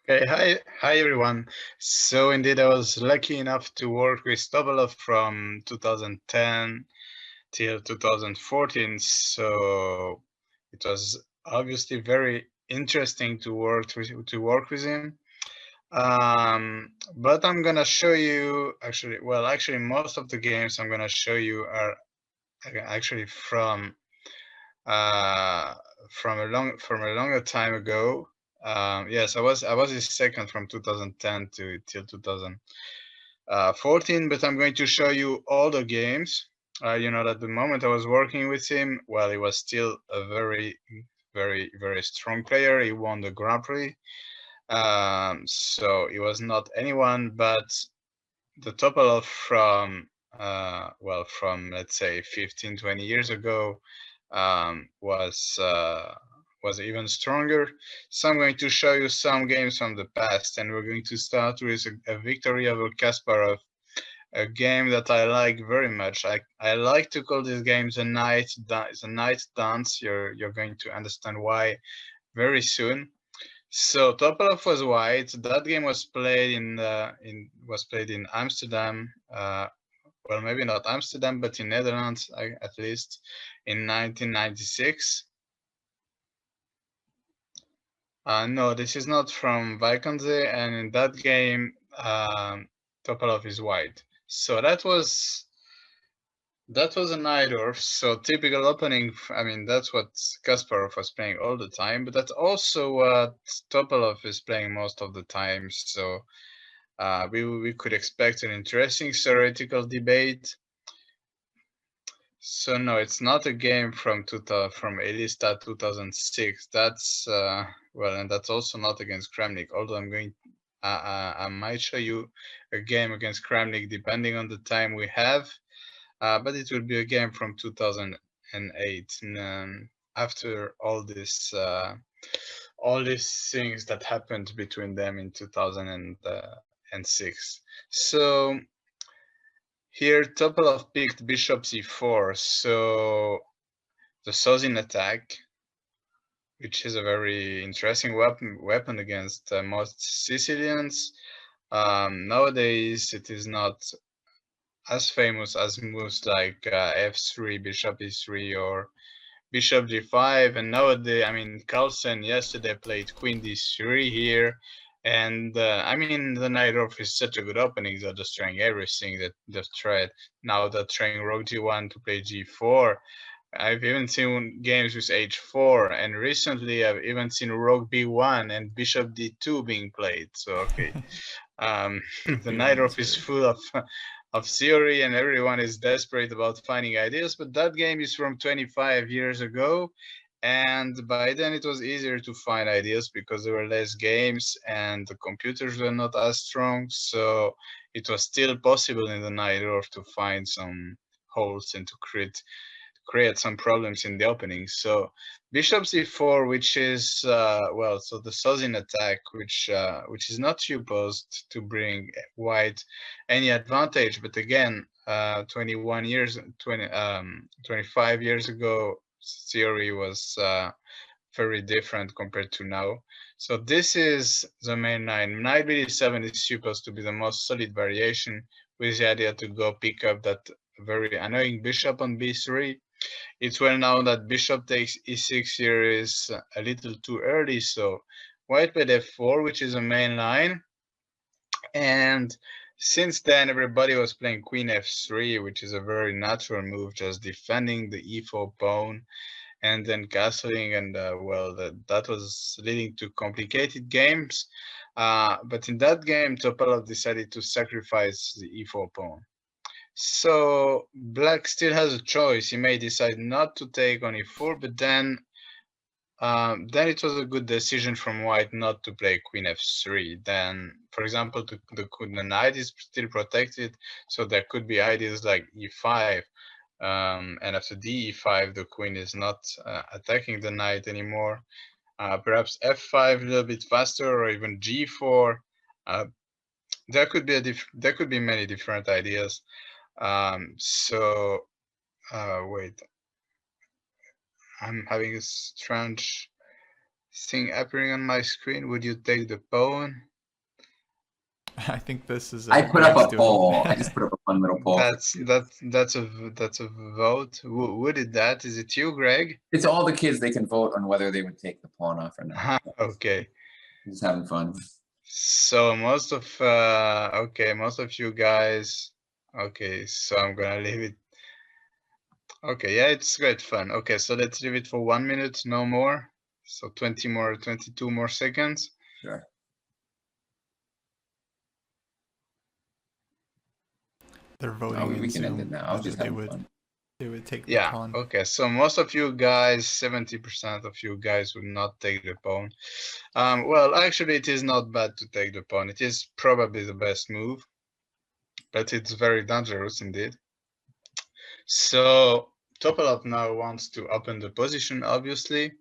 Okay, hi everyone. So indeed, I was lucky enough to work with Topalov from 2010 till 2014. So it was obviously very interesting to work with him. But I'm gonna show you actually most of the games I'm gonna show you are actually uh, from a longer time ago. Yes, I was his second from 2010 to till 2014, but I'm going to show you all the games. You know, at the moment I was working with him, well, he was still a very strong player. He won the Grand Prix, so he was not anyone but the Topalov from from let's say 15, 20 years ago um, was uh, was even stronger. So I'm going to show you some games from the past, and we're going to start with a victory over Kasparov, a game that I like very much. I like to call this game the night dance. You're going to understand why very soon. So Topalov was white. That game was played in Amsterdam. Well, maybe not Amsterdam, but in Netherlands at least in 1996. No, this is not from Vaikanze, and in that game, Topalov is white. So that was a Najdorf. So typical opening. I mean, that's what Kasparov was playing all the time, but that's also what Topalov is playing most of the time. So we could expect an interesting theoretical debate. So no, it's not a game from from Elista 2006. That's and that's also not against Kramnik. Although I might show you a game against Kramnik depending on the time we have. But it will be a game from 2008. After all these things that happened between them in 2006. So here Topalov picked bishop c4, so the Sozin attack, which is a very interesting weapon against most Sicilians. Nowadays, it is not as famous as moves like f3, bishop e3, or bishop g5. And nowadays, I mean, Carlsen yesterday played queen d3 here. And I mean, the Najdorf is such a good opening. They're just trying everything that they've tried. Now they're trying rook g1 to play g4. I've even seen games with h4, and recently I've even seen rook b1 and bishop d2 being played. So okay, the Najdorf is full of theory, and everyone is desperate about finding ideas. But that game is from 25 years ago, and by then it was easier to find ideas because there were less games and the computers were not as strong. So it was still possible in the Najdorf to find some holes and to create some problems in the opening. So bishop c4, which is so the Sozin attack, which is not supposed to bring white any advantage, but again, 25 years ago, theory was very different compared to now. So this is the main line. Knight bd7 is supposed to be the most solid variation, with the idea to go pick up that very annoying bishop on b3. It's well known that bishop takes e6 here is a little too early, so white played f4, which is a main line. And since then, everybody was playing queen f3, which is a very natural move, just defending the e4 pawn and then castling. And that was leading to complicated games. But in that game, Topalov decided to sacrifice the e4 pawn. So black still has a choice. He may decide not to take on e4, but then it was a good decision from white not to play queen f3. Then, for example, the knight is still protected, so there could be ideas like e5. And after d5, the queen is not attacking the knight anymore. Perhaps f5 a little bit faster, or even g4. There could be many different ideas. Wait, I'm having a strange thing appearing on my screen. Would you take the pawn? I think this is. I put up yes a to poll. I just put up a fun little poll. That's a vote. Who did that? Is it you, Greg? It's all the kids. They can vote on whether they would take the pawn off or not. Okay. Just having fun. So most of you guys. Okay, so I'm gonna leave it. Okay, yeah, it's great fun. Okay, so let's leave it for 1 minute, no more. So 22 more seconds. Sure. They're voting. Oh, we can end Zoom it now. I was whether just having fun. they would take the Yeah, pawn. okay, so most of you guys, 70% of you guys would not take the pawn. Well, actually, it is not bad to take the pawn. It is probably the best move, but it's very dangerous indeed. So Topalov now wants to open the position, obviously.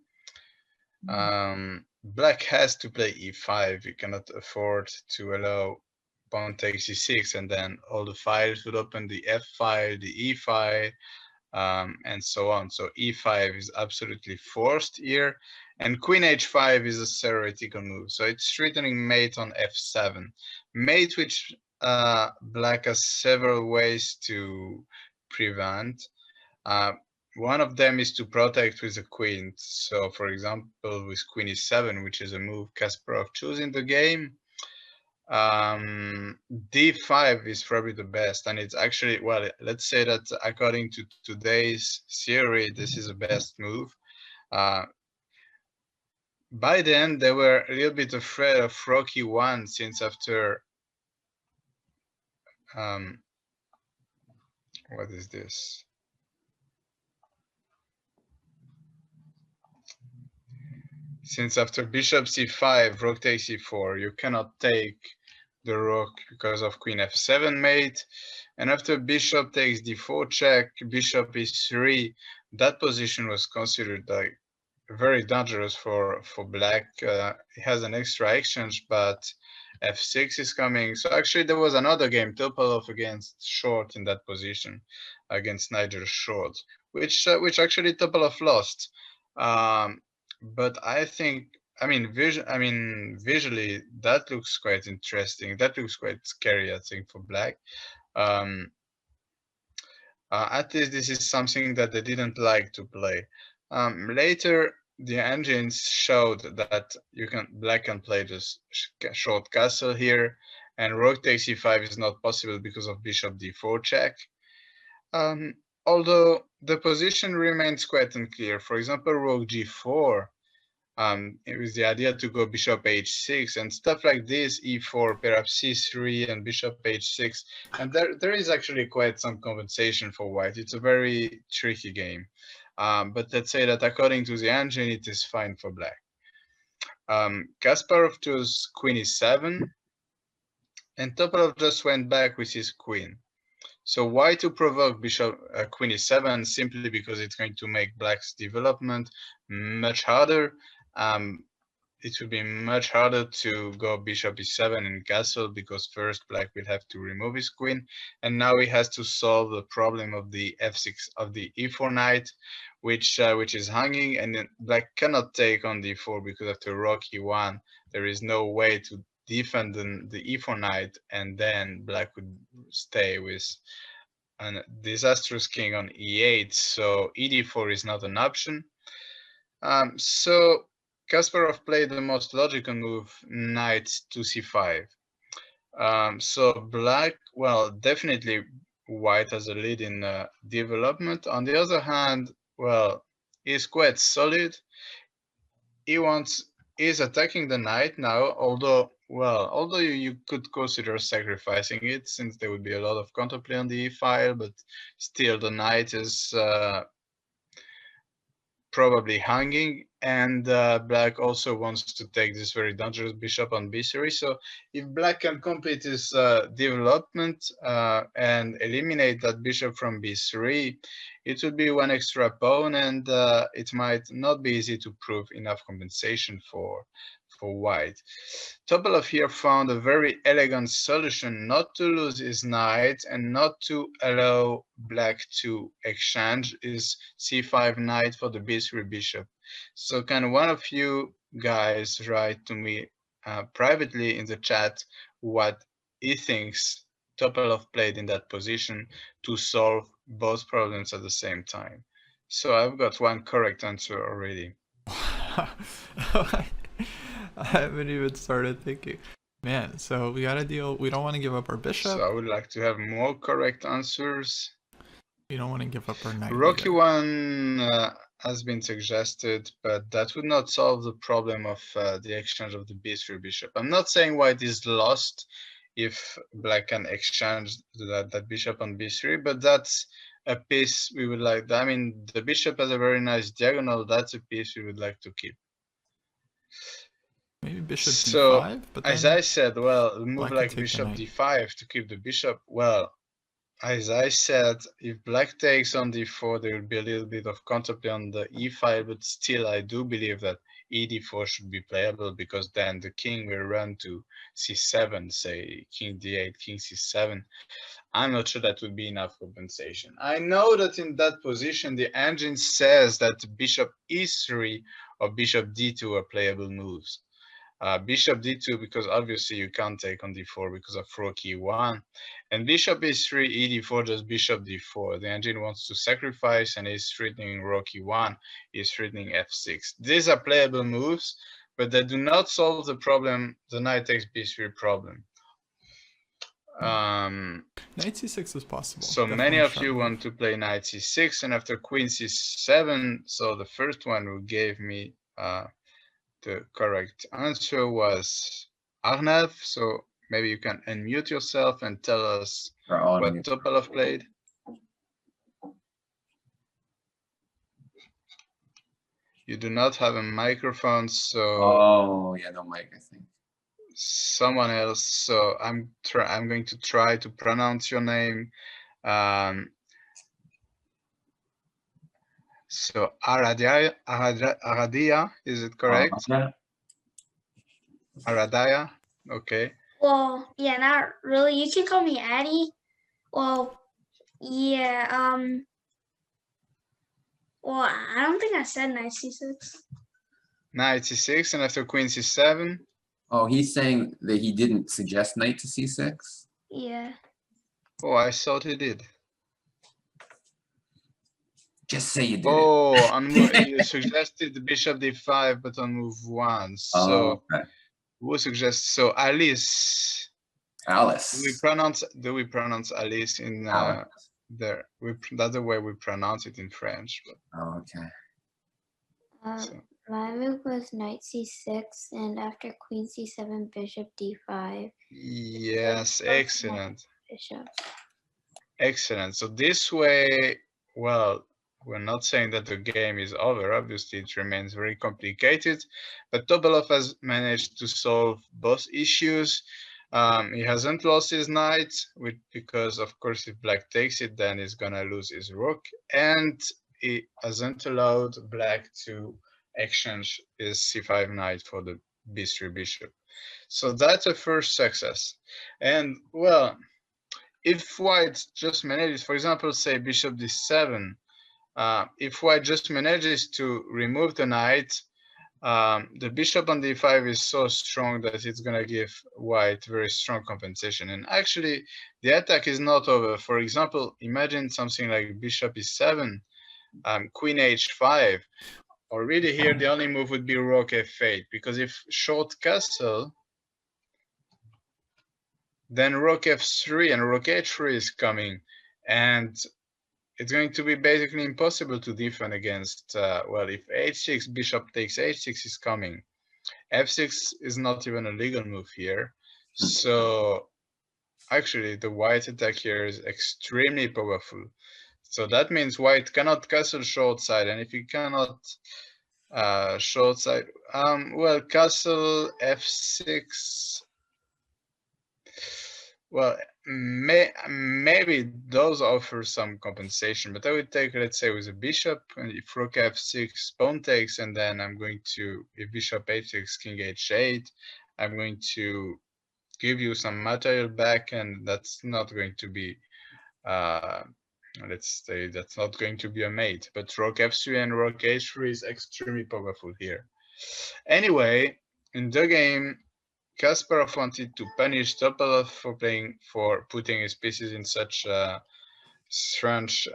Black has to play e5. You cannot afford to allow pawn takes e6, and then all the files would open, the f file, the e file, and so on. So e5 is absolutely forced here, and queen h5 is a theoretical move. So it's threatening mate on f7. Mate, which black has several ways to prevent. One of them is to protect with a queen. So for example, with queen e7, which is a move Kasparov chose in the game, d5 is probably the best, and it's actually, well, let's say that according to today's theory, this is the best move. By then they were a little bit afraid of rook e1, since after what is this? Since after bishop c5, rook takes e4, you cannot take the rook because of queen f7 mate. And after bishop takes d4 check, bishop e3, that position was considered like very dangerous for black. It has an extra exchange, but f6 is coming. So actually there was another game, Topalov against Short in that position, against Nigel Short, which actually Topalov lost. But I think, visually that looks quite interesting. That looks quite scary, I think, for black. At least this is something that they didn't like to play. Later, the engines showed that black can play this short castle here, and rook takes e5 is not possible because of bishop d4 check. Although the position remains quite unclear. For example, rook g4. It was the idea to go bishop h6 and stuff like this, e4, perhaps c3 and bishop h6. And there is actually quite some compensation for white. It's a very tricky game. But let's say that according to the engine, it is fine for black. Kasparov chose queen e7, and Topalov just went back with his queen. So why to provoke bishop queen e7? Simply because it's going to make black's development much harder. It will be much harder to go bishop e7 in castle, because first black will have to remove his queen, and now he has to solve the problem of the f6 of the e4 knight, which is hanging, and black cannot take on d4 because after rook e1 there is no way to defend the e4 knight, and then black would stay with a disastrous king on e8. So ed4 is not an option. So Kasparov played the most logical move, knight to c5. So black, well, definitely white has a lead in development. On the other hand, well, he's quite solid. He's attacking the knight now, although you could consider sacrificing it, since there would be a lot of counterplay on the e file, but still the knight is probably hanging, and black also wants to take this very dangerous bishop on b3. So if black can complete his development and eliminate that bishop from b3, it would be one extra pawn, and it might not be easy to prove enough compensation for white. Topalov here found a very elegant solution not to lose his knight and not to allow black to exchange his c5 knight for the b3 bishop. So can one of you guys write to me privately in the chat what he thinks Topalov played in that position to solve both problems at the same time. So I've got one correct answer already. I haven't even started thinking. Man, so we gotta deal. We don't want to give up our bishop. So I would like to have more correct answers. We don't want to give up our knight. Rook either. E1 has been suggested, but that would not solve the problem of the exchange of the b3 bishop. I'm not saying white is lost if black can exchange that bishop on b3, but that's a piece we would like. I mean, the bishop has a very nice diagonal. That's a piece we would like to keep. Maybe bishop So, d5, but as then I said, well, a move black can like take the bishop knight. d5 to keep the bishop. Well, as I said, if black takes on d4, there will be a little bit of counterplay on the e file, but still I do believe that e d4 should be playable, because then the king will run to c7, say king d8, king c7. I'm not sure that would be enough compensation. I know that in that position, the engine says that bishop e3 or bishop d2 are playable moves. Bishop d2, because obviously you can't take on d4 because of rook e1, and bishop e3, e d4, just bishop d4. The engine wants to sacrifice and is threatening rook e1, is threatening f6. These are playable moves, but they do not solve the problem, the knight takes b3 problem. Knight c6 is possible. So Definitely many of you move. want to play knight c6, and after queen c7, so the first one who gave me the correct answer was Arnav. So maybe you can unmute yourself and tell us what Topalov played. You do not have a microphone, so Oh yeah, no mic, I think. someone else. So I'm going to try to pronounce your name. So Aradia, is it correct? Aradaya, okay. Well, yeah, not really. You can call me Addie. Well, yeah, well, I don't think I said knight c6. Knight c6, and after queen c7. Oh, he's saying that he didn't suggest knight to c6? Yeah. Oh, I thought he did. Just say you did Oh, on you suggested bishop d5, but on move 1. So Oh, okay. who suggests? So Alice. Alice. Do we pronounce Alice in there? That's the way we pronounce it in French. But, Oh, okay. so. My move was knight c6, and after queen c7, bishop d5. Yes, excellent. Bishop. Excellent. So this way, well, we're not saying that the game is over. Obviously, it remains very complicated, but Topalov has managed to solve both issues. He hasn't lost his knight, because of course, if black takes it, then he's gonna lose his rook, and he hasn't allowed black to exchange his c5 knight for the b3 bishop. So that's a first success. And well, if white just manages, for example, say bishop d7, if white just manages to remove the knight, the bishop on d5 is so strong that it's going to give white very strong compensation. And actually, the attack is not over. For example, imagine something like bishop e7, queen h5, or really here the only move would be rook f8, because if short castle, then rook f3 and rook h3 is coming, and it's going to be basically impossible to defend against, well, if h6, bishop takes h6 is coming. f6 is not even a legal move here. So actually, the white attack here is extremely powerful. So that means white cannot castle short side, and if you cannot short side, well, castle f6, well, maybe those offer some compensation, but I would take, let's say, with a bishop, and if rook f6, pawn takes, and then I'm going to, if bishop h6, king h8, I'm going to give you some material back, and that's not going to be, let's say, that's not going to be a mate. But rook f3 and rook h3 is extremely powerful here. Anyway, in the game, Kasparov wanted to punish Topalov for putting his pieces in such strange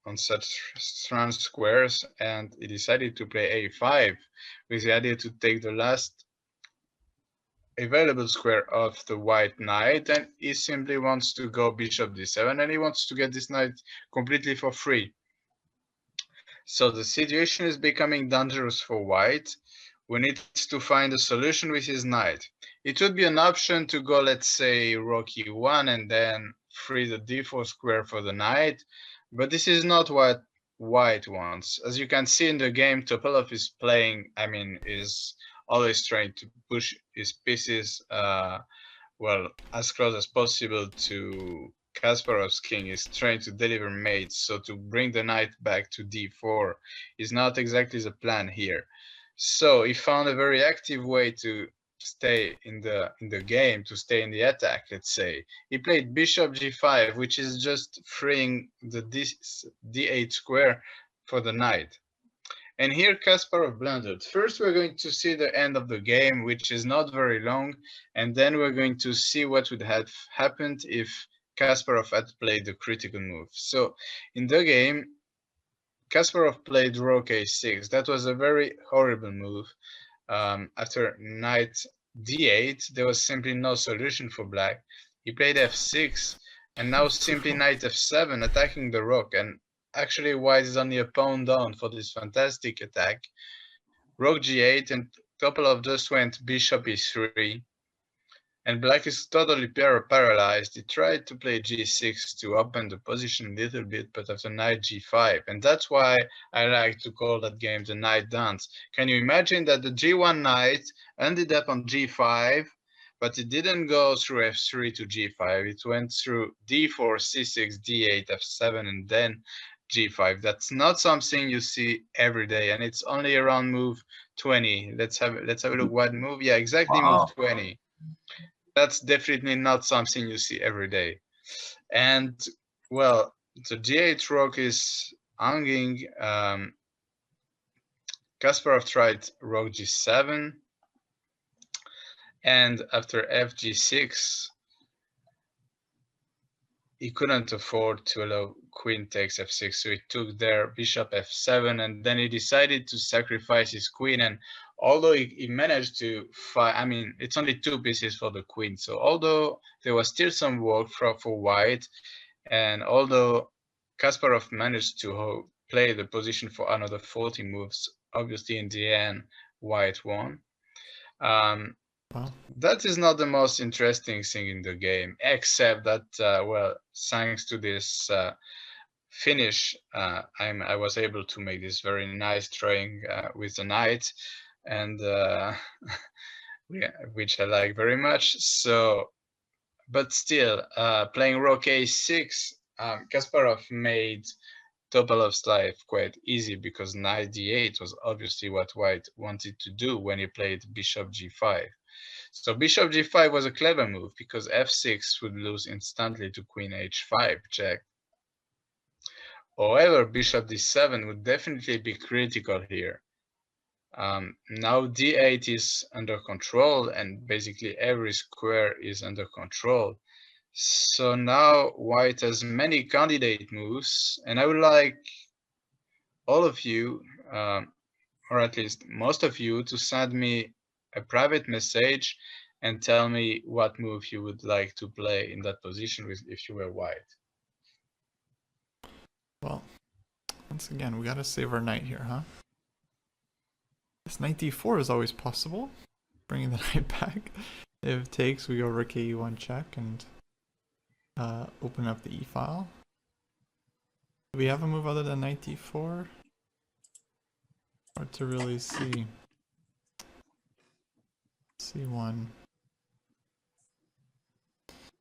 on such strange squares, and he decided to play a5 with the idea to take the last available square of the white knight, and he simply wants to go bishop d7, and he wants to get this knight completely for free. So the situation is becoming dangerous for white, who needs to find a solution with his knight. It would be an option to go, let's say, rook e1 and then free the d4 square for the knight, but this is not what white wants. As you can see in the game, Topalov is playing, is always trying to push his pieces, well, as close as possible to Kasparov's king. Is trying to deliver mates, so to bring the knight back to d4 is not exactly the plan here. So he found a very active way to stay in the game, to stay in the attack, let's say. He played bishop g5, which is just freeing the d8 square for the knight. And here Kasparov blundered. First, we're going to see the end of the game, which is not very long, and then we're going to see what would have happened if Kasparov had played the critical move. So in the game, Kasparov played rook a6. That was a very horrible move. After knight d8, there was simply no solution for black. He played f6, and now simply knight f7, attacking the rook. And actually, white is only a pawn down for this fantastic attack. Rook g8, and Topalov just went bishop e3. And black is totally paralyzed. He tried to play g6 to open the position a little bit, but after knight g5. And that's why I like to call that game the knight dance. Can you imagine that the g1 knight ended up on g5, but it didn't go through f3 to g5. It went through d4, c6, d8, f7, and then g5. That's not something you see every day, and it's only around move 20. Let's have a look. What move? Yeah, exactly. Wow. Move 20. That's definitely not something you see every day. And well, the g8 rook is hanging. Kasparov tried rook g7, and after fg6, he couldn't afford to allow queen takes f6, so he took there bishop f7, and then he decided to sacrifice his queen. And although he managed to fight, it's only 2 pieces for the queen, so although there was still some work for white, and although Kasparov managed to play the position for another 40 moves, obviously in the end white won. Wow. That is not the most interesting thing in the game, except that, well, thanks to this finish, I was able to make this very nice drawing with the knight, and yeah, which I like very much. So, but still, playing rook a6, Kasparov made Topalov's life quite easy, because knight d8 was obviously what white wanted to do when he played bishop g5. So bishop g5 was a clever move, because f6 would lose instantly to queen h5 check. However, bishop d7 would definitely be critical here. Now d8 is under control, and basically every square is under control. So now white has many candidate moves, and I would like all of you, or at least most of you, to send me a private message and tell me what move you would like to play in that position with if you were white. Well, once again, we gotta save our knight here, huh? This knight d4 is always possible. Bringing the knight back. If it takes, we go rook e1 check and open up the e-file. Do we have a move other than knight d4? Hard to really see. c1.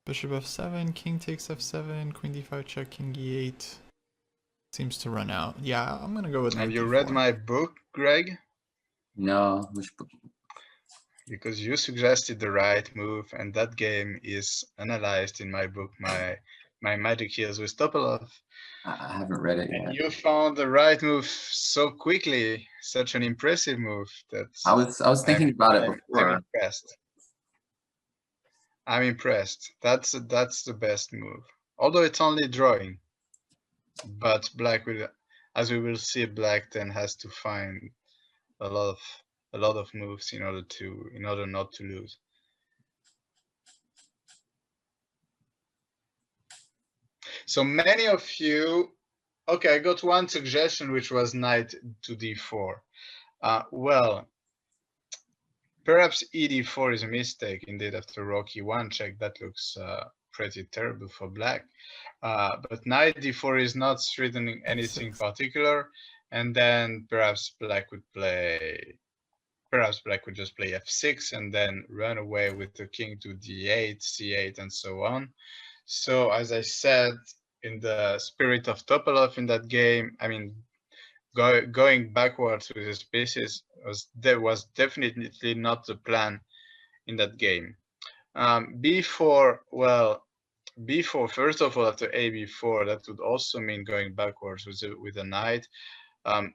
Bishop f7, king takes f7, queen d5 check, king e8. Seems to run out. Yeah, I'm gonna go with knight Have you d4. read my book, Greg? No, which book? Because you suggested the right move, and that game is analyzed in my book, my my magic heels with Topalov. I haven't read it And yet. you found the right move so quickly, such an impressive move that I was thinking about it I'm before. impressed. I'm impressed. That's the best move. Although it's only drawing, but black will, as we will see, black then has to find a lot of moves in order not to lose. So many of you, okay, I got one suggestion, which was knight to d4. Well, perhaps ed4 is a mistake indeed. After rook e1 check, that looks pretty terrible for black. But knight d4 is not threatening anything particular, and then perhaps black would just play f6 and then run away with the king to d8, c8, and so on. So as I said, in the spirit of Topalov in that game, I mean, going backwards with his pieces was definitely not the plan in that game. b4, well, b4, first of all, after ab4, that would also mean going backwards with a knight.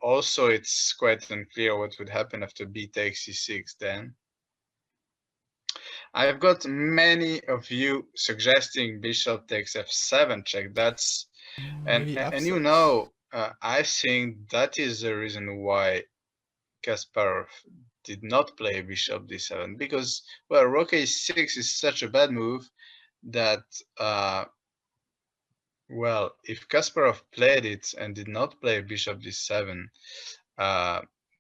Also, it's quite unclear what would happen after b takes c6 then. I've got many of you suggesting bishop takes f7 check. That's Maybe and you f6. know, I think that is the reason why Kasparov did not play bishop d7, because, well, rook a6 is such a bad move that well, if Kasparov played it and did not play bishop d7,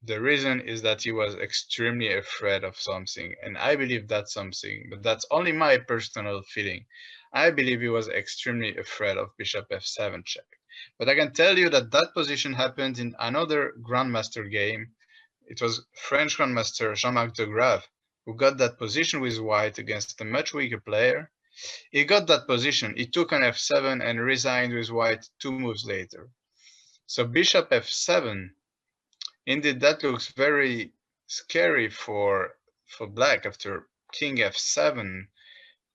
the reason is that he was extremely afraid of something, and I believe that's something, but that's only my personal feeling. I believe he was extremely afraid of bishop f7 check. But I can tell you that that position happened in another Grandmaster game. It was French Grandmaster Jean-Marc de Grave who got that position with white against a much weaker player. He got that position, he took on f7 and resigned with white 2 moves later. So bishop f7, indeed that looks very scary for black. After king f7,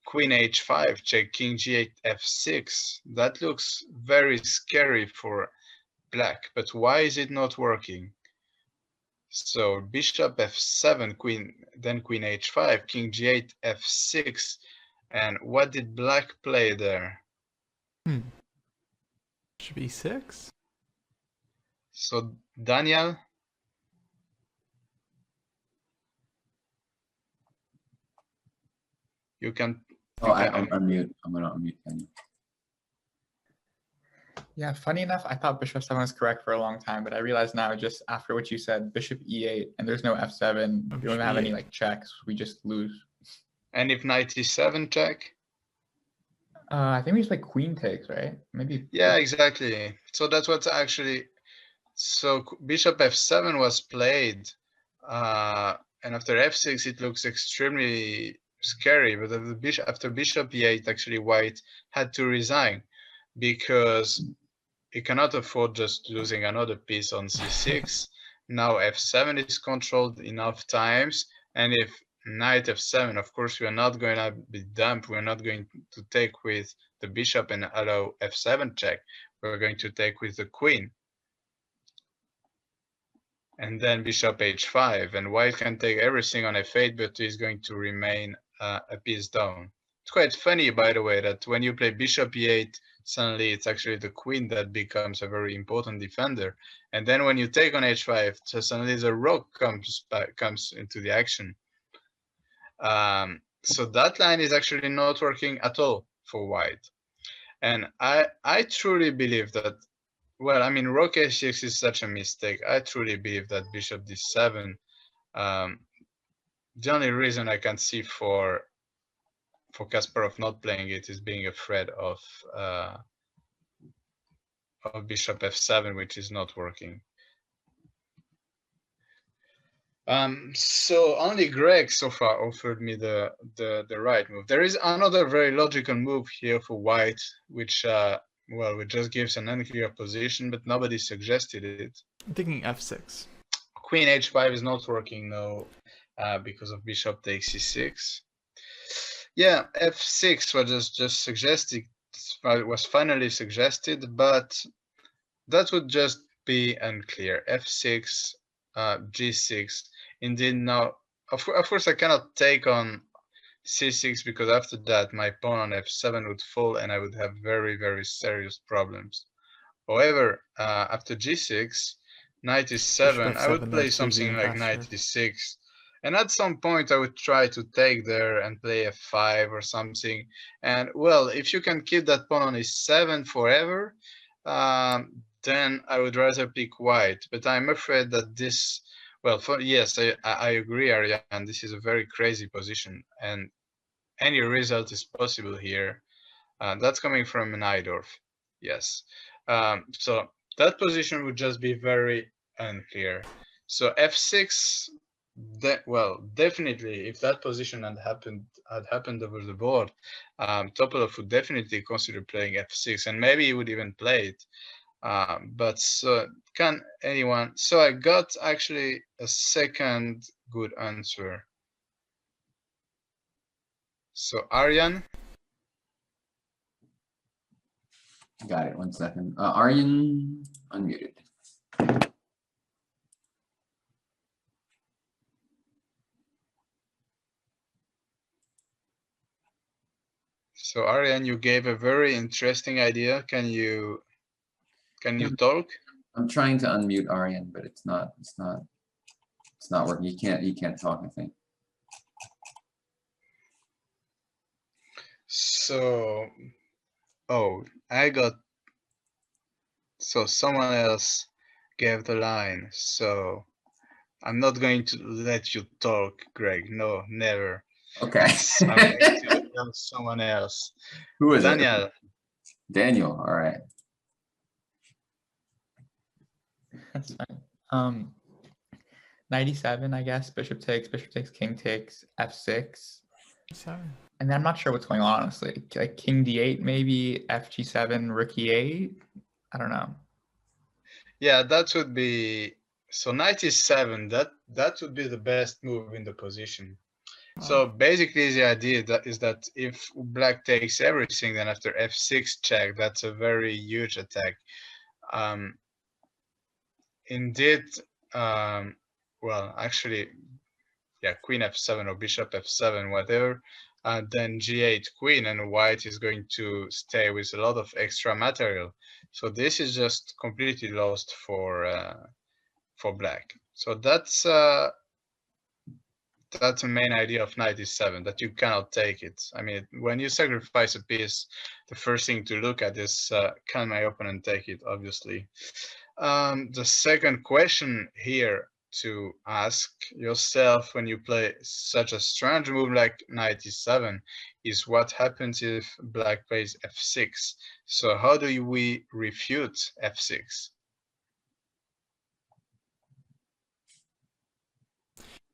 queen h5, check, king g8, f6. That looks very scary for black, but why is it not working? So bishop f7, then queen h5, king g8, f6. And what did black play there? Should be 6. So Daniel? You can... Oh, I'm unmute. I'm gonna unmute them. Yeah, funny enough, I thought bishop 7 was correct for a long time, but I realized now, just after what you said, bishop e8, and there's no f7. We don't have any like checks. We just lose. And if knight e7 check? I think we just like queen takes, right? Maybe. Yeah, exactly. So that's what's actually... So bishop f7 was played, and after f6 it looks extremely scary, but after bishop e8, actually white had to resign, because he cannot afford just losing another piece on c6. Now f7 is controlled enough times, and if knight f7, of course we are not going to be dumped, we're not going to take with the bishop and allow f7 check, we're going to take with the queen. And then bishop h5, and white can take everything on f8, but he's going to remain a piece down. It's quite funny, by the way, that when you play bishop e8, suddenly it's actually the queen that becomes a very important defender. And then when you take on h5, so suddenly the rook comes into the action. So that line is actually not working at all for white. And I truly believe that, well, I mean, rook h6 is such a mistake. I truly believe that bishop d7, the only reason I can see for Kasparov not playing it is being afraid of bishop f7, which is not working. So only Greg so far offered me the right move. There is another very logical move here for white, which well, it just gives an unclear position, but nobody suggested it. I'm thinking f6. Queen h5 is not working now because of bishop takes c6. Yeah, f6 was just suggested was finally suggested, but that would just be unclear. F6, G6. Indeed, now, of course, I cannot take on C6 because after that, my pawn on F7 would fall and I would have very, very serious problems. However, after G6, knight e7, I would F7, play that's something even like faster. knight e6. And at some point, I would try to take there and play f5 or something. And well, if you can keep that pawn on e7 forever, then I would rather pick white. But I'm afraid that this, well, yes, I agree, Ariane. This is a very crazy position, and any result is possible here. That's coming from Najdorf. Yes. So that position would just be very unclear. So f6, well, definitely, if that position had happened over the board, Topalov would definitely consider playing f6, and maybe he would even play it. But can anyone? So I got actually a second good answer. So Aryan. Got it. 1 second. Aryan unmuted. So Aryan, you gave a very interesting idea. Can you talk? I'm trying to unmute Aryan, but it's not working. He can't talk, I think. So, oh, so someone else gave the line. So I'm not going to let you talk, Greg. No, never. Okay. I'm going to tell someone else. Who is Daniel. it? Daniel. All right. That's fine. 97, I guess. Bishop takes, king takes, f6. 7. And I'm not sure what's going on, honestly. Like king d8, maybe fg7, rook e8. I don't know. Yeah, that would be, so knight e7. That would be the best move in the position. So basically the idea is that if black takes everything, then after f6 check, that's a very huge attack. Indeed, well, actually, yeah, queen f7 or bishop f7, whatever, then g8 queen, and white is going to stay with a lot of extra material. So this is just completely lost for black. So that's the main idea of knight e7, that you cannot take it. I mean, when you sacrifice a piece, the first thing to look at is can my opponent take it, obviously. The second question here to ask yourself when you play such a strange move like knight e7 is what happens if black plays f6. So how do we refute f6?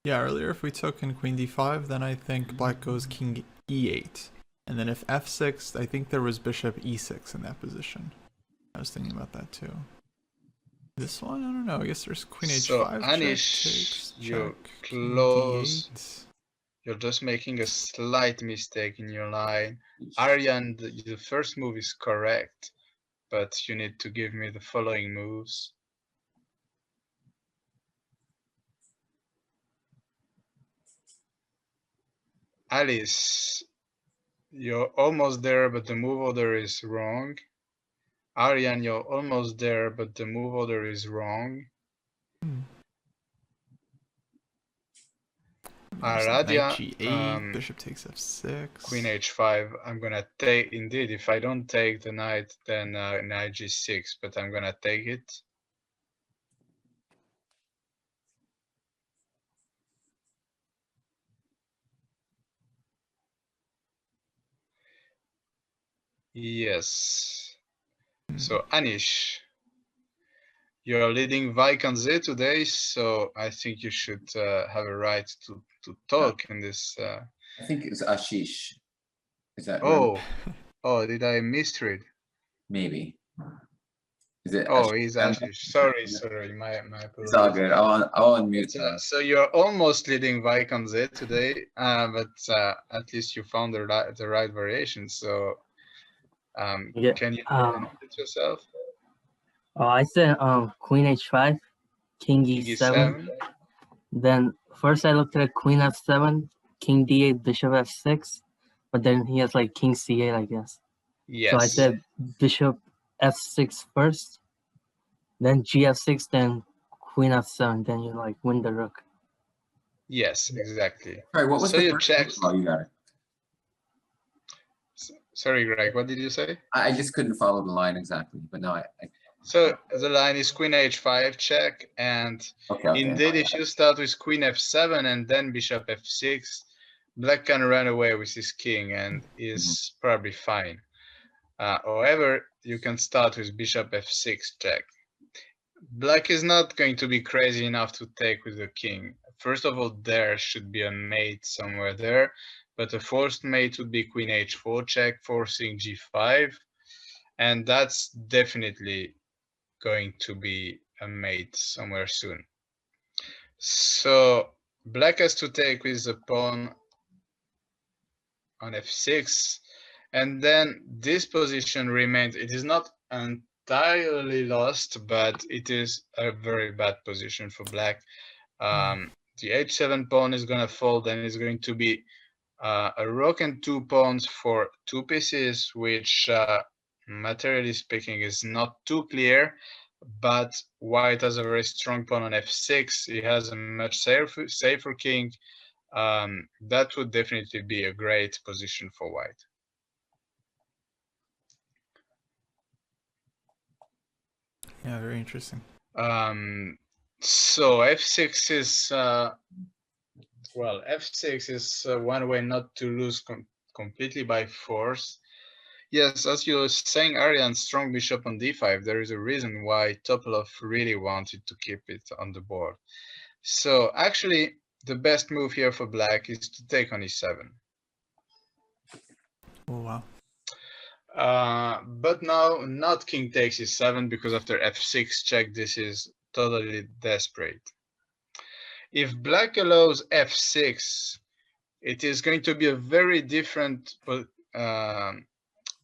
Yeah, earlier if we took in queen d5, then I think black goes king e8. And then if f6, I think there was bishop e6 in that position. I was thinking about that too. This one, I don't know. I guess there's queen h5. So check, Anish, takes, you check, close. d8. You're just making a slight mistake in your line. Aryan, the first move is correct, but you need to give me the following moves. Alice, you're almost there, but the move order is wrong. Aryan, you're almost there, but the move order is wrong. Aradia, knight g8, bishop takes f6. Queen h5. I'm gonna take, indeed, if I don't take the knight, then knight g6, but I'm gonna take it. Yes. So Anish, you're leading Vaikanze today, so I think you should have a right to talk in this. I think it's Ashish. Is that Oh, oh, did I misread? maybe? Is it? Oh, he's Ashish. Sorry, my apologies. It's all good. I'll unmute. So you're almost leading Vaikanze today, but at least you found the right variation. So Yeah. Can you repeat it yourself? Oh, I said Queen H5, King King E7. E7. Then first I looked at Queen F7, King D8, Bishop F6, but then he has like King C8, I guess. So I Yes. said Bishop F6 first, then GF6, then Queen F7, then you like win the rook. Yes, exactly. Sorry, what was So the you first check. Oh, you got it. Sorry, Greg, what did you say? I just couldn't follow the line exactly, but no, I So the line is Queen H5 check, and okay. indeed, if you start with Queen F7 and then Bishop F6, Black can run away with his king and is probably fine. However, you can start with Bishop F6 check. Black is not going to be crazy enough to take with the king. First of all, there should be a mate somewhere there, but a forced mate would be Queen H4 check, forcing G5, and that's definitely going to be a mate somewhere soon. So Black has to take with the pawn on F6, and then this position remains. It is not entirely lost, but it is a very bad position for Black. The H7 pawn is going to fold, and it's going to be a rook and 2 pawns for 2 pieces, which materially speaking is not too clear, but White has a very strong pawn on F6. He has a much safer king. That would definitely be a great position for White. Yeah, very interesting. So F6 is well, F6 is one way not to lose completely by force. Yes, as you were saying, Aryan, strong bishop on d5. There is a reason why Topalov really wanted to keep it on the board. So actually, the best move here for Black is to take on e7. Oh, wow. But now, not king takes e7, because after f6 check, this is totally desperate. If Black allows f6, it is going to be a very different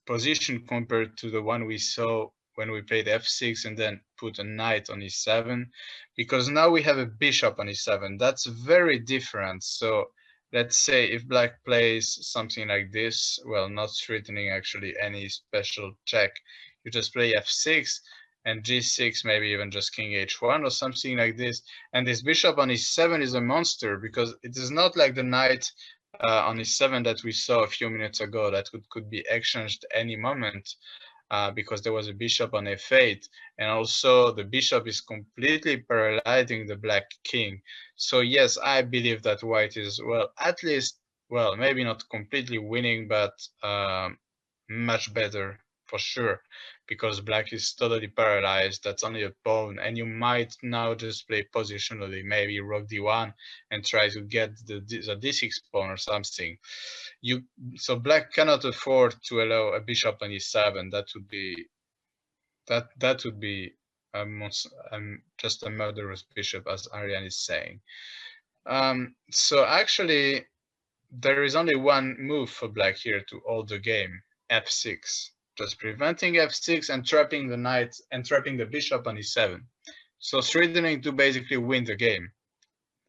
position compared to the one we saw when we played f6 and then put a knight on e7, because now we have a bishop on e7. That's very different. So let's say if Black plays something like this, well, not threatening actually any special check, you just play f6 and g6, maybe even just king h1 or something like this, and this bishop on e7 is a monster, because it is not like the knight on e7 that we saw a few minutes ago that could be exchanged any moment, because there was a bishop on f8, and also the bishop is completely paralyzing the Black king. So yes, I believe that White is, well, at least, well, maybe not completely winning, but much better for sure, because Black is totally paralyzed. That's only a pawn, and you might now just play positionally, maybe rook d1 and try to get the d6 pawn or something. So Black cannot afford to allow a bishop on e7. That would be just a murderous bishop, as Aryan is saying. So actually, there is only one move for Black here to hold the game: f6. Just preventing f6 and trapping the knight and trapping the bishop on e7. So threatening to basically win the game.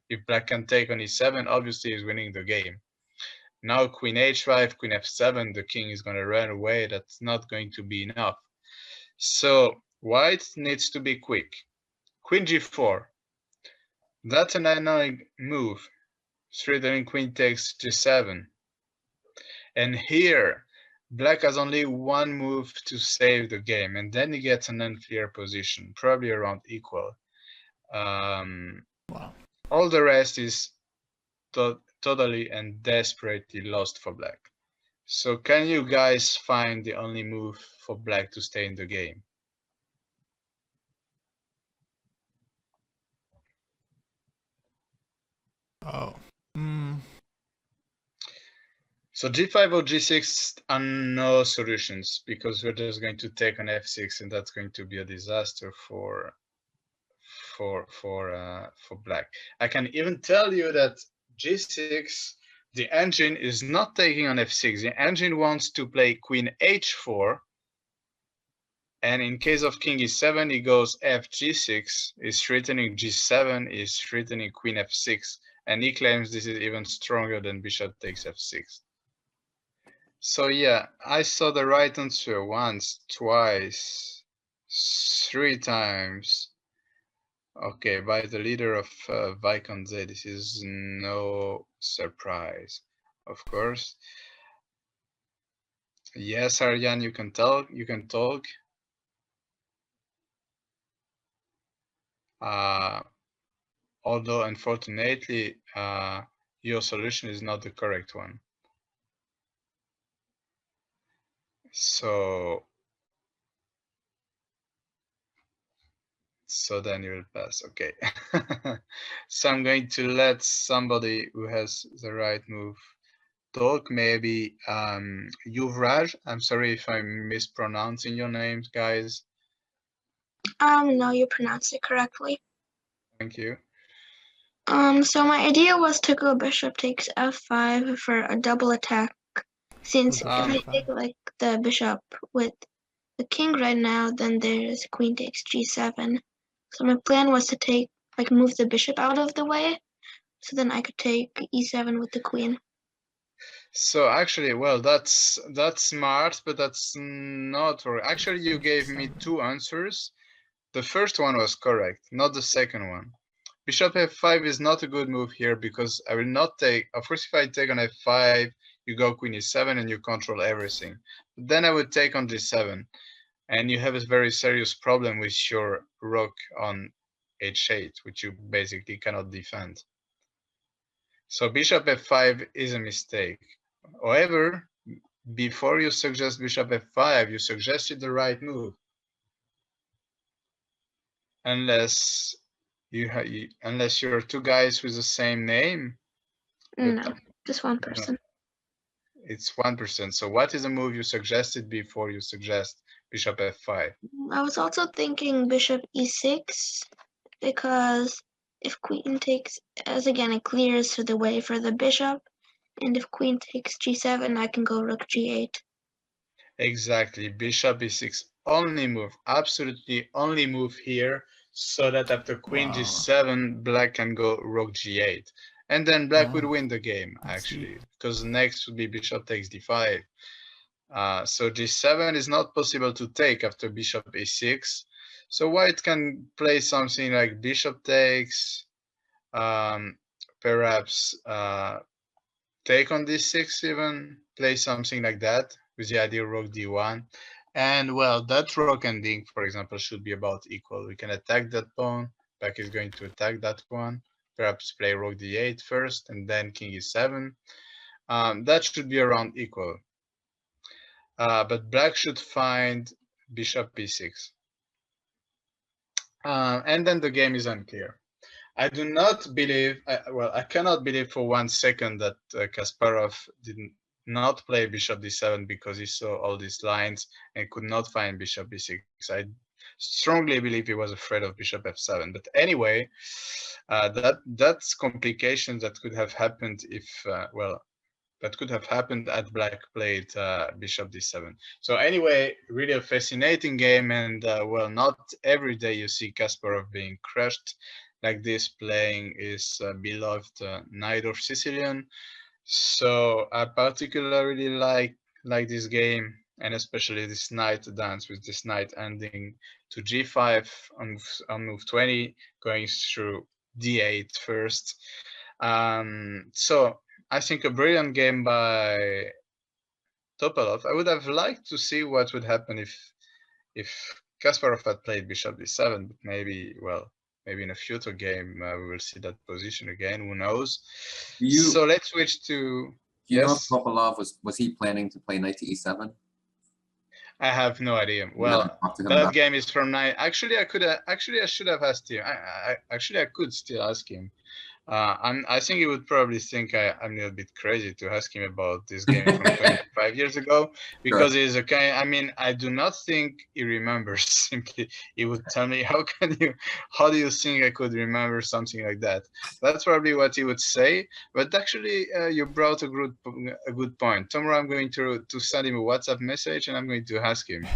If Black can take on e7, obviously he's winning the game. Now queen h5, queen f7, the king is going to run away. That's not going to be enough. So White needs to be quick. Queen g4. That's an annoying move. Threatening queen takes g7. And here, Black has only one move to save the game, and then he gets an unclear position, probably around equal. Wow. All the rest is totally and desperately lost for Black. So can you guys find the only move for Black to stay in the game? Oh. So g5 or g6 are no solutions, because we're just going to take on f6, and that's going to be a disaster for Black. I can even tell you that g6, the engine is not taking on f6. The engine wants to play queen h4 And in case of king e7, he goes f g6, is threatening g7, is threatening queen f6, and he claims this is even stronger than bishop takes f6. So yeah, I saw the right answer once, twice, 3 times. Okay, by the leader of Vicon Z, this is no surprise, of course. Yes, Arjan, you can talk. You can talk. Although unfortunately, your solution is not the correct one. So then you will pass. Okay. So I'm going to let somebody who has the right move talk. Maybe Yuvraj. I'm sorry if I'm mispronouncing your names, guys. No, you pronounced it correctly. Thank you. So my idea was to go bishop takes f5 for a double attack, since if I take like the bishop with the king right now, then there's queen takes g7. So my plan was to take, like, move the bishop out of the way, so then I could take e7 with the queen. So actually, well, that's smart, but that's not right. Actually, you gave me 2 answers. The first one was correct, not the second one. Bishop f5 is not a good move here because I will not take, of course, if I take on f5, you go queen e7 and you control everything. But then I would take on g7 and you have a very serious problem with your rook on h8, which you basically cannot defend. So bishop f5 is a mistake. However, before you suggest bishop f5, you suggested the right move. Unless you're 2 guys with the same name. No, just one person. It's 1%. So what is the move you suggested before you suggest bishop f5? I was also thinking bishop e6, because if queen takes, as again, it clears the way for the bishop, and if queen takes g7, I can go rook g8. Exactly, bishop e6 only move, absolutely only move here, so that after queen g7, black can go rook g8. And then black would win the game, actually, because next would be bishop takes d5. So g7 is not possible to take after bishop a6. So white can play something like bishop takes, perhaps take on d6 even, play something like that with the idea rook d1. And well, that rook ending, for example, should be about equal. We can attack that pawn, black is going to attack that one, perhaps play rook d8 first and then king e7. That should be around equal. But black should find bishop b6. And then the game is unclear. I do not believe, well, I cannot believe for 1 second that Kasparov did not play bishop d7 because he saw all these lines and could not find bishop b6. I strongly believe he was afraid of bishop f7. But anyway, that's complications that could have happened if, well, that could have happened at black played bishop d7. So anyway, really a fascinating game, and well, not every day you see Kasparov being crushed like this, playing his beloved Knight of Sicilian. So I particularly like this game, and especially this knight dance with this knight ending to g5 on move 20, going through d8 first. So I think a brilliant game by Topalov. I would have liked to see what would happen if Kasparov had played bishop d7, but maybe, well, maybe in a future game we will see that position again. Who knows? So let's switch to. Do you know if Topalov was he planning to play knight to e7? I have no idea. Well, that game is from 9. Actually, I should have asked him. I could still ask him. I think he would probably think I'm a little bit crazy to ask him about this game from 25 years ago, because he's a kind. I mean, I do not think he remembers. Simply, he would tell me, "How do you think I could remember something like that?" That's probably what he would say. But actually, you brought a good point. Tomorrow, I'm going to send him a WhatsApp message, and I'm going to ask him.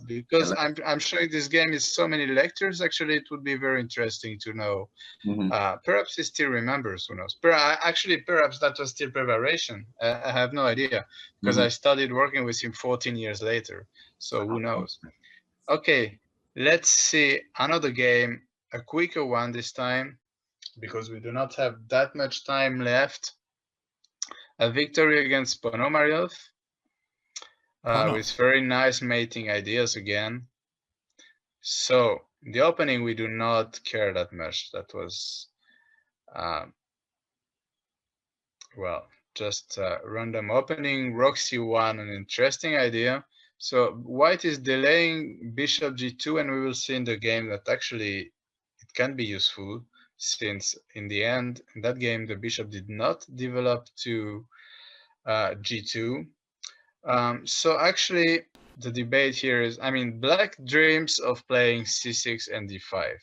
Because I'm showing this game is so many lectures. Actually, it would be very interesting to know. Perhaps he still remembers. Who knows? Actually, perhaps that was still preparation. I have no idea because I started working with him 14 years later. So who knows? Okay, let's see another game, a quicker one this time, because we do not have that much time left. A victory against Ponomariov. With very nice mating ideas again. So in the opening, we do not care that much. That was, well, just a random opening. Rook c1, an interesting idea. So white is delaying bishop g2, and we will see in the game that actually it can be useful, since in the end, in that game, the bishop did not develop to g2. So actually, the debate here is, I mean, black dreams of playing c6 and d5.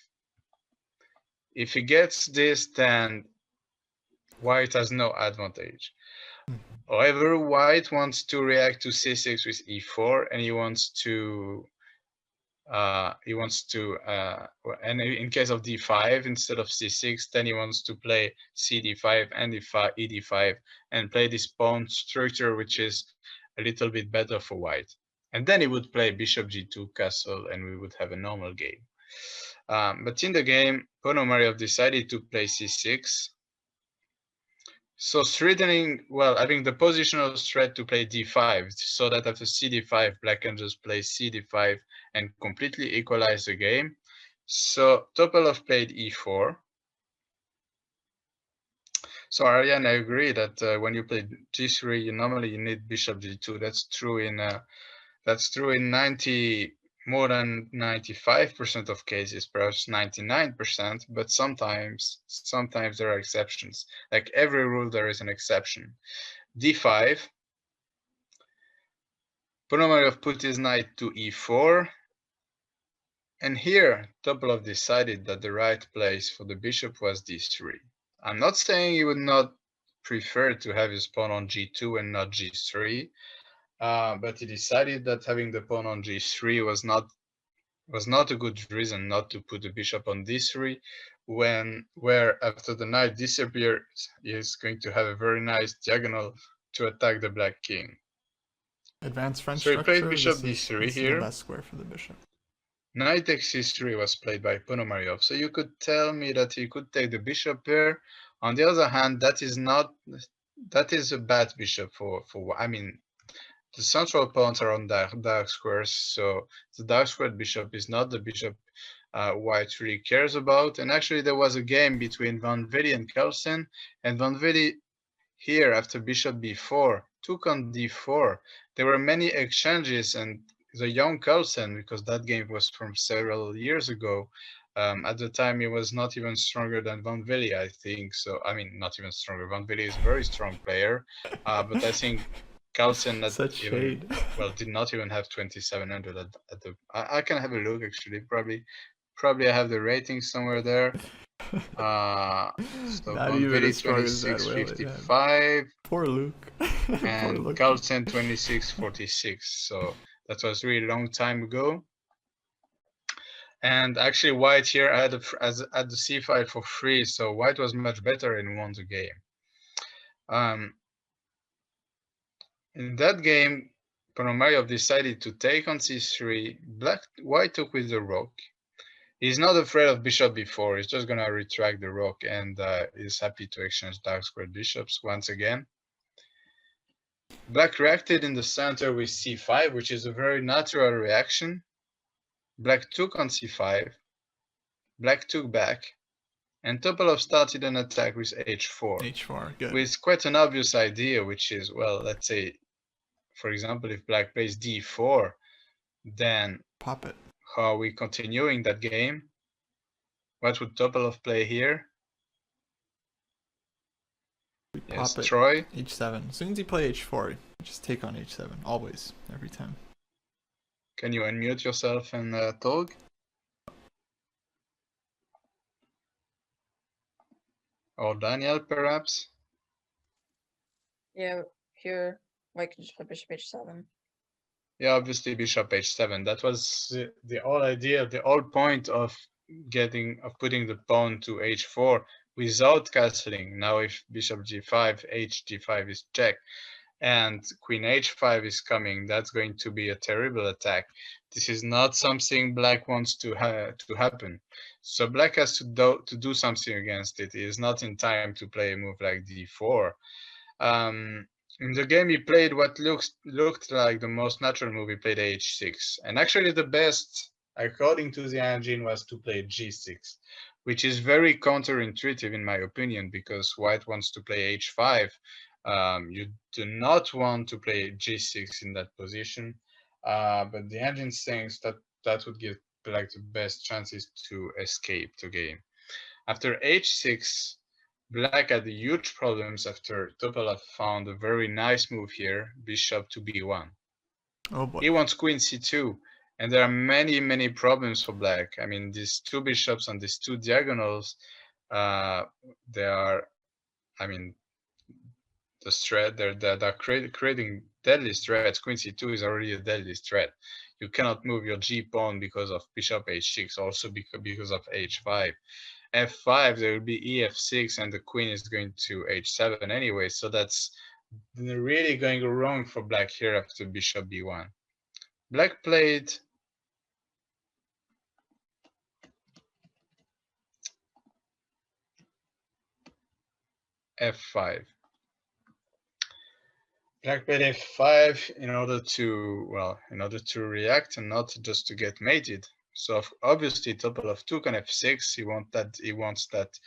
If he gets this, then white has no advantage. However, white wants to react to c6 with e4, and he wants to, and in case of d5 instead of c6, then he wants to play cd5 and ed5 and play this pawn structure, which is a little bit better for white. And then he would play bishop g2 castle, and we would have a normal game. But in the game, Ponomariov decided to play c6. So threatening, well, having the positional threat to play d5, so that after cd5, black can just play cd5 and completely equalize the game. So Topalov played e4. So Aryan, I agree that when you play g3, you normally need bishop g2. That's true in more than 95% of cases, perhaps 99%. But sometimes there are exceptions. Like every rule, there is an exception. d5. Ponomariov put his knight to e4. And here, Topalov decided that the right place for the bishop was d3. I'm not saying he would not prefer to have his pawn on g2 and not g3, but he decided that having the pawn on g3 was not a good reason not to put the bishop on d3, where after the knight disappears, he is going to have a very nice diagonal to attack the black king. Advanced French so he structure. played bishop this d3 is here. The best square for the bishop. Knight takes c3 was played by Ponomariov. So you could tell me that he could take the bishop here. On the other hand, that is a bad bishop for I mean, the central pawns are on dark squares, so the dark squared bishop is not the bishop white really cares about. And actually, there was a game between Van Velde and Carlsen, and Van Velde here after bishop b4 took on d4. There were many exchanges, and the young Carlsen, because that game was from several years ago, at the time he was not even stronger than Van Velde, I think. So I mean, not even stronger. Van Velde is a very strong player, but I think Carlsen did not even have 2700 at the. I can have a look actually. Probably I have the rating somewhere there. So Van Velde 2655. Poor Luke. And Carlsen 2646. So that was really long time ago. And actually, white here had the c5 for free, so white was much better and won the game. In that game, Ponomariov decided to take on c3. White took with the rook. He's not afraid of bishop b4. He's just gonna retract the rook, and is happy to exchange dark squared bishops once again. Black reacted in the center with c5, which is a very natural reaction. Black took on c5. Black took back. And Topalov started an attack with h4. h4, good. With quite an obvious idea, which is, well, let's say, for example, if black plays d4, then pop it. How are we continuing that game? What would Topalov play here? Yes, pop it. Troy. h7. As soon as you play h4, just take on h7. Always, every time. Can you unmute yourself and talk? Or Daniel, perhaps? Yeah, here, white can just play bishop h7. Yeah, obviously bishop h7. That was the whole idea, the whole point of putting the pawn to h4 without castling. Now if bishop g5, hg5 is check, and queen h5 is coming, that's going to be a terrible attack. This is not something black wants to happen. So black has to do something against it. He is not in time to play a move like d4. In the game, he played what looked like the most natural move. He played h6, and actually the best, according to the engine, was to play g6, which is very counterintuitive in my opinion, because white wants to play h5. You do not want to play g6 in that position, but the engine thinks that that would give black the best chances to escape the game. After h6, black had huge problems after Topalov found a very nice move here, bishop to b1. Oh boy. He wants queen c2, and there are many problems for black. I mean, these two bishops on these two diagonals, they are, I mean, the threat, they're creating deadly threats. Queen c2 is already a deadly threat. You cannot move your g pawn because of bishop h6, also because of h5. f5, there will be ef6, and the queen is going to h7 anyway, so that's really going wrong for black here after bishop b1. Black played f5. Black played f5 in order to react and not just to get mated. So obviously Topalov took on f6. He wants that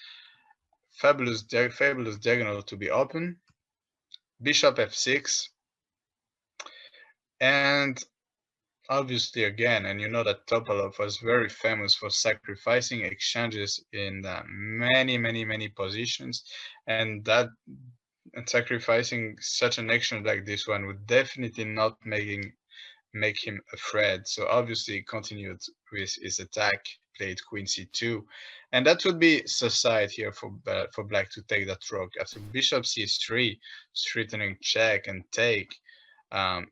fabulous diagonal to be open. Bishop f6, and obviously again, and you know that Topalov was very famous for sacrificing exchanges in many positions, and sacrificing such an action like this one would definitely not make him afraid. So obviously he continued with his attack, played queen c2, and that would be suicide here for black to take that rook. After bishop c3, threatening check and take,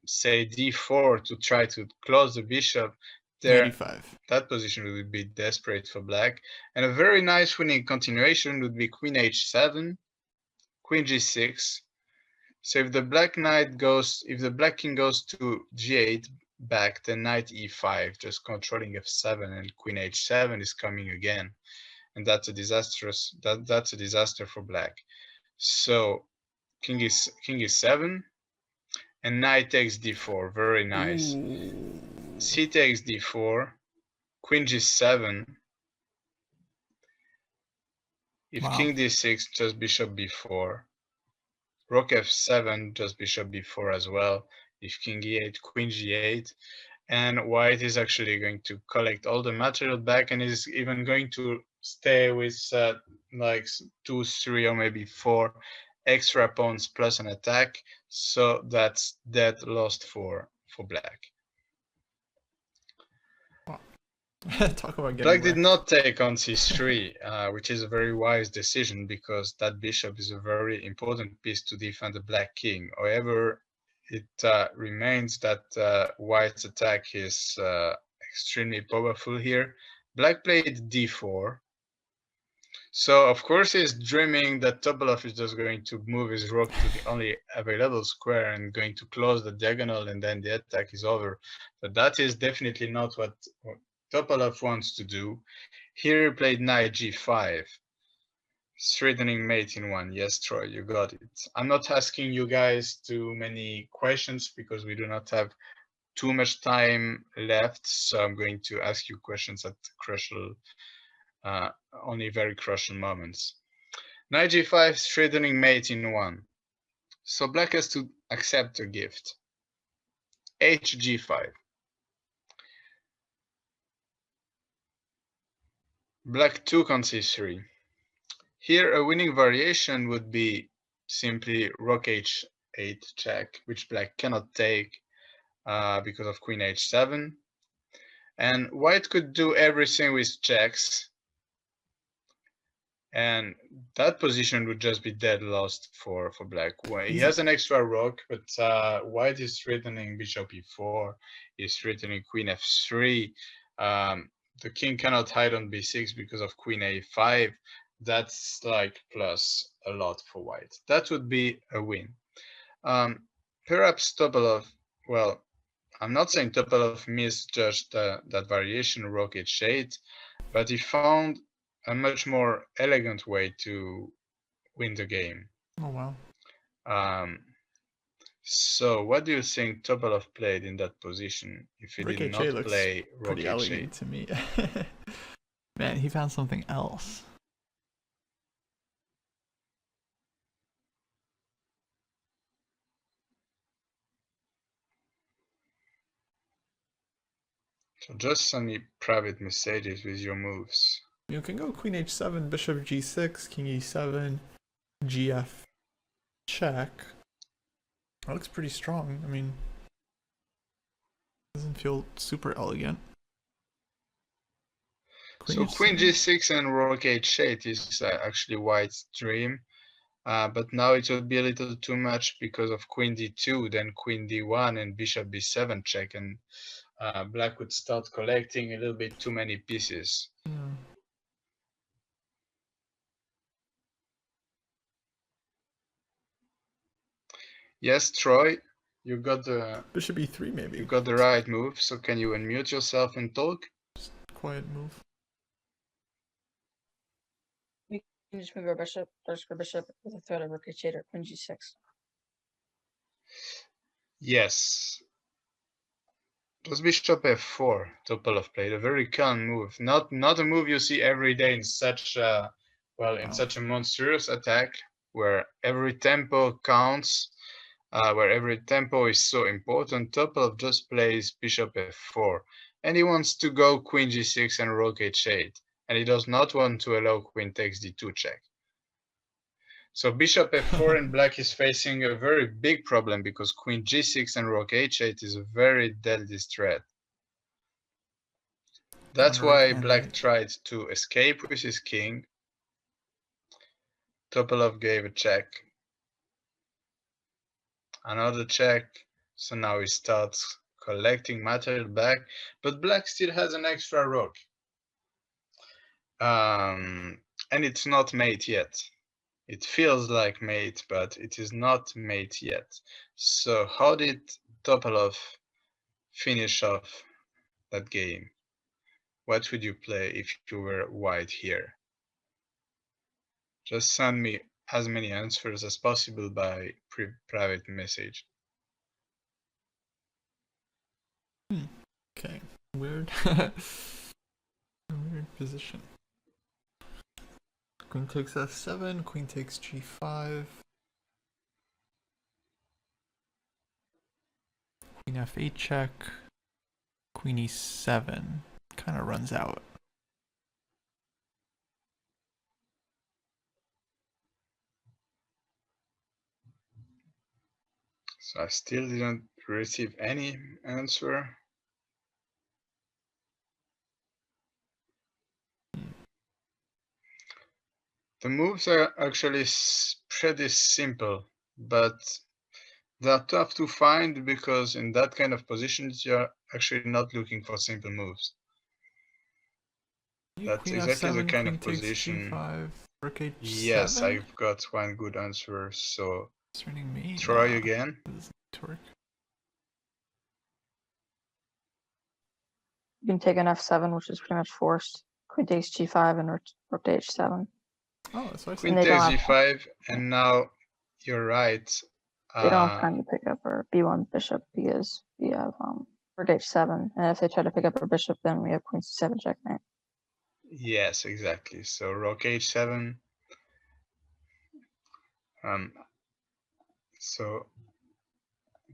say d4 to try to close the bishop, there 95. that position would be desperate for black. And a very nice winning continuation would be queen h7, queen g6. So if the black king goes to g8 back, then knight e5, just controlling f7, and queen h7 is coming again, and that's a disaster for black. So king is 7, and knight takes d4, very nice. Ooh. C takes d4, queen g7. If Wow. king d6, just bishop b4. Rook f7, just bishop b4 as well. If king e8, queen g8. And white is actually going to collect all the material back, and is even going to stay with like 2, 3, or maybe 4 extra pawns plus an attack. So that's dead lost for black. Talk about getting Black did wrecked. not take on c3, which is a very wise decision, because that bishop is a very important piece to defend the black king. However, it remains that white's attack is extremely powerful here. Black played d4. So of course he's dreaming that Topalov is just going to move his rook to the only available square and going to close the diagonal, and then the attack is over. But that is definitely not what Topalov wants to do. Here he played knight g5, threatening mate in 1. Yes, Troy, you got it. I'm not asking you guys too many questions because we do not have too much time left, so I'm going to ask you questions at crucial, only very crucial moments. Knight g5, threatening mate in 1. So black has to accept a gift. Hg5. Black took on c3. Here a winning variation would be simply rook h8 check, which black cannot take because of queen h7. And white could do everything with checks. and that position would just be dead lost for black. He He's- has an extra rook, but white is threatening bishop e4, is threatening queen f3. The king cannot hide on b6 because of queen a5. That's like plus a lot for white. That would be a win. Perhaps Topalov, well, I'm not saying Topalov misjudged that variation rook h8, but he found a much more elegant way to win the game. Oh wow. So what do you think Topalov played in that position if he Rook did H8 not looks play rook pretty h8? elegant to me. Man, he found something else. So just send me private messages with your moves. You can go queen h7, bishop g6, king e7, gf check. That looks pretty strong. I mean, doesn't feel super elegant. So queen g6 and rook h8 is actually white's dream. But now it would be a little too much because of queen d2, then queen d1 and bishop b7 check, and black would start collecting a little bit too many pieces. Yeah. Yes, Troy, you got the Bishop e3 maybe. you got the right move. So can you unmute yourself and talk? Just quiet move. We can just move our bishop, first for bishop with a threat of rook h8 or queen g6. Yes. It was bishop f4. Topalov played a very calm move. Not a move you see every day in such a such a monstrous attack where every tempo counts, where every tempo is so important. Topalov just plays bishop f4, and he wants to go queen g6 and rook h8, and he does not want to allow queen takes d2 check. So bishop f4 and black is facing a very big problem because queen g6 and rook h8 is a very deadly threat. That's why black tried to escape with his king. Topalov gave a check. Another check. So now he starts collecting material back, but black still has an extra rook. And it's not mate yet. It feels like mate, but it is not mate yet. So how did Topalov finish off that game? What would you play if you were white here? Just send me as many answers as possible by private message. Okay, weird. Weird position. Queen takes f7, queen takes g5. Queen f8 check. Queen e7 kind of runs out. So I still didn't receive any answer. The moves are actually pretty simple, but they're tough to find because in that kind of positions, you're actually not looking for simple moves. That's Queen exactly the f7, kind queen of takes position. g5, rook h7. Yes, I've got one good answer. So Concerning me, try again. You can take an f7, which is pretty much forced. Queen takes g5 and rook to h7. Oh, that's what I said. Queen takes g5, and now you're right. They don't have time to pick up our b1 bishop because we have rook h7, and if they try to pick up our bishop, then we have queen c7 checkmate. Yes, exactly. So rook h7. So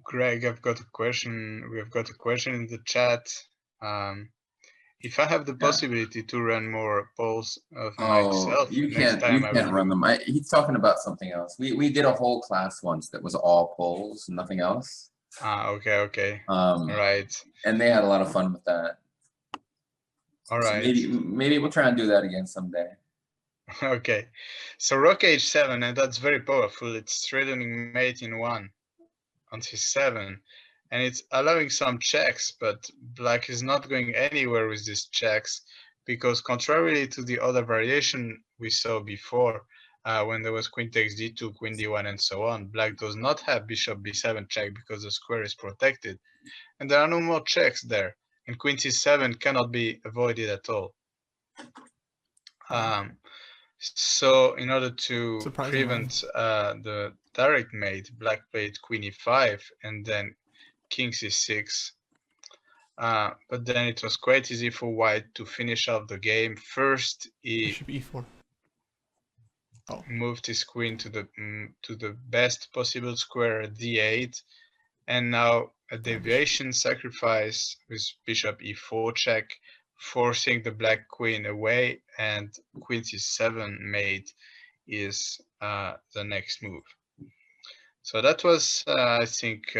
Greg, I've got a question. We've got a question in the chat. If I have the possibility to run more polls of myself, you next can't time run them. He's talking about something else. We did a whole class once that was all polls, nothing else. Okay. Right. And they had a lot of fun with that. All so right. maybe we'll try and do that again someday. Okay, so rook h7, and that's very powerful. It's threatening mate in 1 on c7, and it's allowing some checks, but black is not going anywhere with these checks, because contrarily to the other variation we saw before, when there was queen takes d2, queen d1, and so on, black does not have bishop b7 check because the square is protected, and there are no more checks there, and queen c7 cannot be avoided at all. So in order to prevent the direct mate, black played queen e5 and then king c6. But then it was quite easy for white to finish off the game. First, he Bishop e4. moved his queen to the best possible square d8, and now a deviation sacrifice with bishop e4 check, forcing the black queen away, and queen c7 mate is the next move. So that was, I think,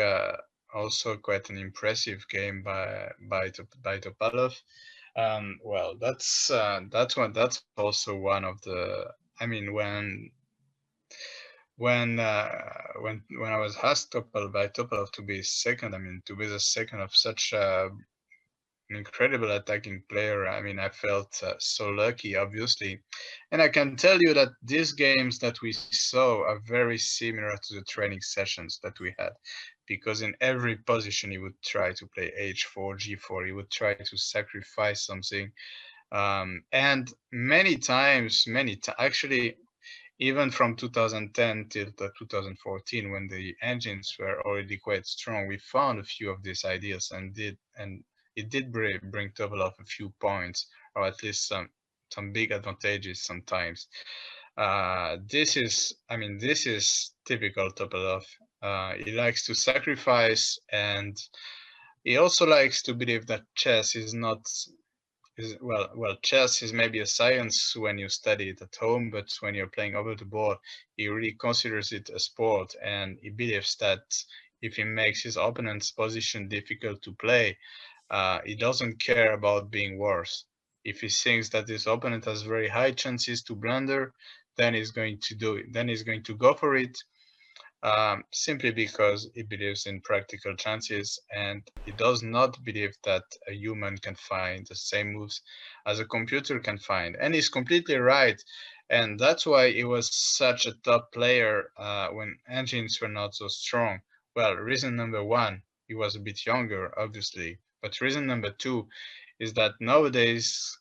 also quite an impressive game by Topalov. Well, that's also one of the. I mean, when I was asked by Topalov to be second, I mean, to be the second of such an incredible attacking player, I mean, I felt so lucky, obviously. And I can tell you that these games that we saw are very similar to the training sessions that we had, because in every position he would try to play h4, g4, he would try to sacrifice something. And many times, actually, even from 2010 till 2014, when the engines were already quite strong, we found a few of these ideas, and it did bring Topalov a few points, or at least some big advantages sometimes. This is typical Topalov. He likes to sacrifice, and he also likes to believe that chess is not. Well, chess is maybe a science when you study it at home, but when you're playing over the board, he really considers it a sport, and he believes that if he makes his opponent's position difficult to play, he doesn't care about being worse. If he thinks that his opponent has very high chances to blunder, then he's going to do it. Then he's going to go for it. Simply because he believes in practical chances, and he does not believe that a human can find the same moves as a computer can find. And he's completely right, and that's why he was such a top player when engines were not so strong. Well, reason number one, he was a bit younger, obviously, but reason number two is that nowadays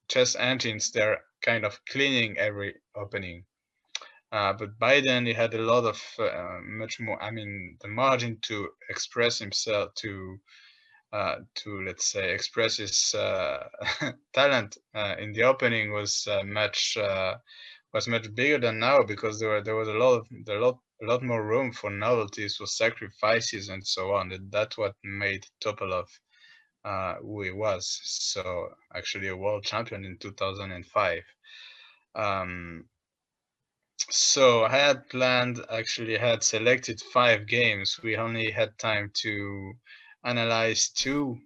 chess engines, they're kind of cleaning every opening. But by then he had a lot of much more. I mean, the margin to express himself, to let's say express his talent in the opening was much bigger than now, because there was a lot more room for novelties, for sacrifices, and so on. And that's what made Topalov who he was. So actually a world champion in 2005. So I had planned, actually had selected 5 games. We only had time to analyze 2,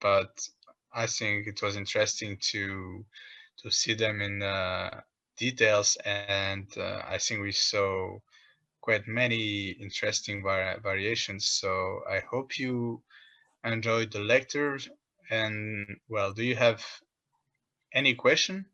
but I think it was interesting to see them in details, and I think we saw quite many interesting variations. So I hope you enjoyed the lecture. And well, do you have any question?